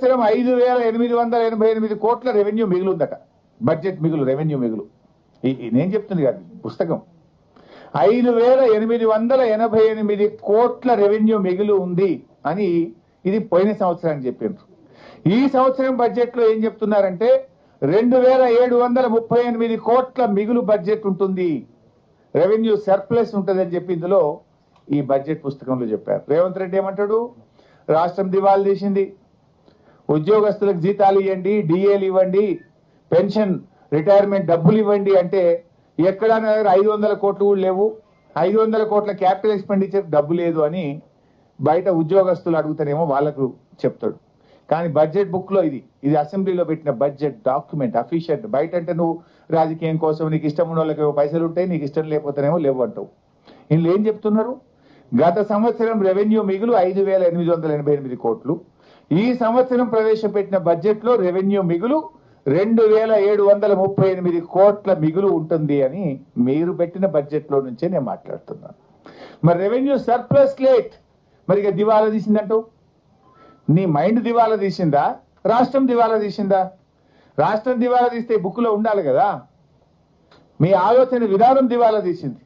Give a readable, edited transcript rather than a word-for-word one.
సంవత్సరం 5,888 కోట్ల revenue మిగులుందట. Budget మిగులు, రెవెన్యూ మిగులు. నేను చెప్తుంది కాదు పుస్తకం. 5,888 కోట్ల రెవెన్యూ మిగులు ఉంది అని ఇది పోయిన సంవత్సరానికి చెప్పిండ్రు. ఈ సంవత్సరం బడ్జెట్ లో ఏం చెప్తున్నారంటే 2,738 కోట్ల మిగులు బడ్జెట్ ఉంటుంది, రెవెన్యూ సర్ప్లస్ ఉంటుందని చెప్పి ఇందులో ఈ బడ్జెట్ పుస్తకంలో చెప్పారు. రేవంత్ రెడ్డి ఏమంటాడు, రాష్ట్రం దివాళా తీసింది, ఉద్యోగస్తులకు జీతాలు ఇవ్వండి, డిఏలు ఇవ్వండి, పెన్షన్ రిటైర్మెంట్ డబ్బులు ఇవ్వండి అంటే ఎక్కడా 500 కోట్లు కూడా లేవు, 500 కోట్ల క్యాపిటల్ ఎక్స్పెండిచర్ డబ్బు లేదు అని బయట ఉద్యోగస్తులు అడుగుతారేమో వాళ్ళకు చెప్తాడు. కానీ బడ్జెట్ బుక్ లో ఇది అసెంబ్లీలో పెట్టిన బడ్జెట్ డాక్యుమెంట్ అఫీషియల్. బయట అంటే నువ్వు రాజకీయం కోసం నీకు ఇష్టం ఉన్న వాళ్ళకి పైసలు ఉంటాయి, నీకు ఇష్టం లేకపోతేనేమో లేవు అంటావు. వీళ్ళు ఏం చెప్తున్నారు, గత సంవత్సరం రెవెన్యూ మిగులు 5,888 కోట్లు, ఈ సంవత్సరం ప్రవేశపెట్టిన బడ్జెట్ లో రెవెన్యూ మిగులు 2,738 కోట్ల మిగులు ఉంటుంది అని మీరు పెట్టిన బడ్జెట్ లో నుంచే నేను మాట్లాడుతున్నాను. మరి రెవెన్యూ సర్ప్లస్ లేట్, మరి ఇక దివాలా తీసిందంటూ నీ మైండ్ దివాలా తీసిందా, రాష్ట్రం దివాలా తీసిందా? రాష్ట్రం దివాలా తీస్తే బుక్ లో ఉండాలి కదా, మీ ఆలోచన విధానం దివాలా తీసింది.